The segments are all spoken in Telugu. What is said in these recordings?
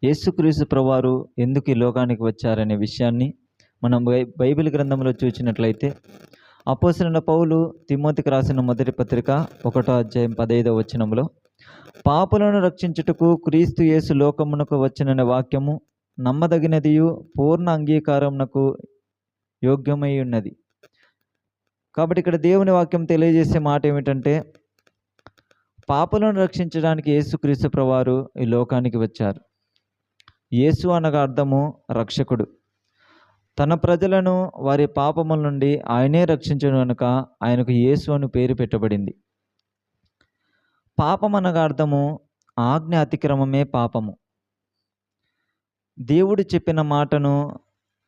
యేసుక్రీస్తు ప్రభువారు ఎందుకు ఈ లోకానికి వచ్చారనే విషయాన్ని మనం బైబిల్ గ్రంథంలో చూసినట్లయితే అపోస్తలుడైన పౌలు తిమోతికి రాసిన మొదటి పత్రిక 1వ అధ్యాయం 15వ వచనంలో పాపులను రక్షించుటకు క్రీస్తు యేసు లోకమునకు వచ్చిననే వాక్యము నమ్మదగినదియు పూర్ణ అంగీకారమునకు యోగ్యమై ఉన్నది. కాబట్టి ఇక్కడ దేవుని వాక్యం తెలియజేసే మాట ఏమిటంటే, పాపులను రక్షించడానికి యేసుక్రీస్తు ప్రభువారు ఈ లోకానికి వచ్చారు. యేసు అనగా అర్థము రక్షకుడు. తన ప్రజలను వారి పాపముల నుండి ఆయనే రక్షించును కనుక ఆయనకు యేసు అని పేరు పెట్టబడింది. పాపం అనగా అర్థము ఆజ్ఞ అతిక్రమమే పాపము. దేవుడు చెప్పిన మాటను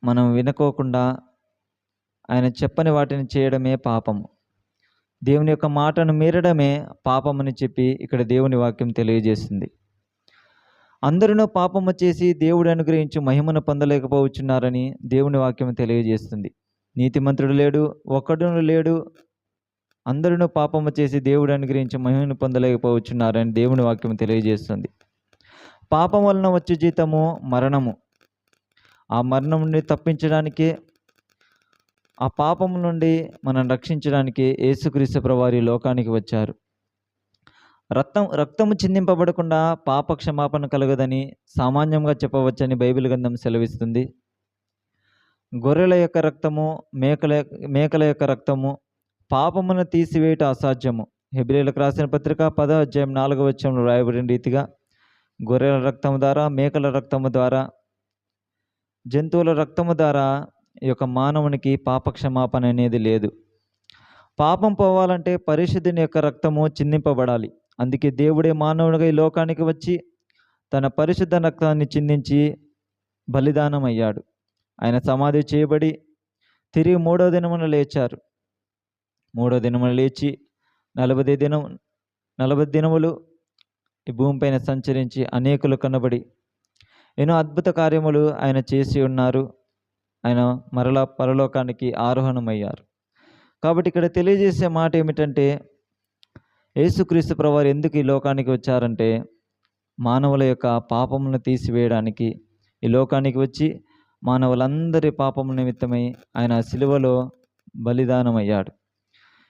మనం వినుకోకుండా ఆయన చెప్పని వాటిని చేయడమే పాపము. దేవుని యొక్క మాటను మీరడమే పాపమని చెప్పి ఇక్కడ దేవుని వాక్యం తెలియజేస్తుంది. అందరూ పాపము చేసి దేవుడు అనుగ్రహించి మహిమను పొందలేకపోవచ్చున్నారని దేవుని వాక్యం తెలియజేస్తుంది. నీతిమంతుడు లేడు, ఒక్కడును లేడు, అందరూ పాపము చేసి దేవుడు అనుగ్రహించి మహిమను పొందలేకపోవచ్చున్నారని దేవుని వాక్యం తెలియజేస్తుంది. పాపం వలన వచ్చే జీతము మరణము. ఆ మరణం నుండి తప్పించడానికే, ఆ పాపం నుండి మనం రక్షించడానికి యేసుక్రీస్తు ప్రభువారు ఈ లోకానికి వచ్చారు. రక్తము చిందింపబడకుండా పాప క్షమాపణ కలగదని సామాన్యంగా చెప్పవచ్చని బైబిల్ గ్రంథం సెలవిస్తుంది. గొర్రెల యొక్క రక్తము, మేకల యొక్క రక్తము పాపమును తీసివేయట అసాధ్యము. హెబ్రీయులకు రాసిన పత్రిక 10వ అధ్యాయం 4వ వచనంలో రాయబడిన రీతిగా గొర్రెల రక్తము ద్వారా, మేకల రక్తము ద్వారా, జంతువుల రక్తము ద్వారా ఈ యొక్క మానవునికి పాప క్షమాపణ అనేది లేదు. పాపం పోవాలంటే పరిశుద్ధుని యొక్క రక్తము చిందింపబడాలి. అందుకే దేవుడే మానవుడిగా ఈ లోకానికి వచ్చి తన పరిశుద్ధ రక్తాన్ని చిందించి బలిదానం అయ్యాడు. ఆయన సమాధి చేయబడి తిరిగి 3వ దినమున లేచారు. 3వ దినమున లేచి 40 దినములు ఈ భూమిపైన సంచరించి అనేకులు కనబడి ఎన్నో అద్భుత కార్యములు ఆయన చేసి ఉన్నారు. ఆయన మరలా పరలోకానికి ఆరోహణమయ్యారు. కాబట్టి ఇక్కడ తెలియజేసే మాట ఏమిటంటే, యేసుక్రీస్తు ప్రభువారు ఎందుకు ఈ లోకానికి వచ్చారంటే, మానవుల యొక్క పాపములను తీసివేయడానికి ఈ లోకానికి వచ్చి మానవులందరి పాపముల నిమిత్తమై ఆయన సిలువలో బలిదానం అయ్యాడు.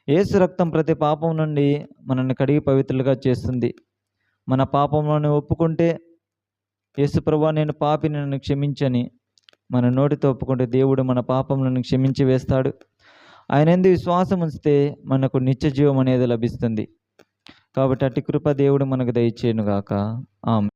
యేసు రక్తం ప్రతి పాపం నుండి మనల్ని కడిగి పవిత్రులుగా చేస్తుంది. మన పాపములను ఒప్పుకుంటే, యేసు ప్రభువా నేను పాపిని, నన్ను క్షమించని మన నోటితో ఒప్పుకుంటే దేవుడు మన పాపములను క్షమించి వేస్తాడు. ఆయన యందు విశ్వాసం ఉంచితే మనకు నిత్య జీవం అనేది లభిస్తుంది. కాబట్టి అట్టి కృప దేవుడు మనకు దయచేయునుగాక. ఆమేన్.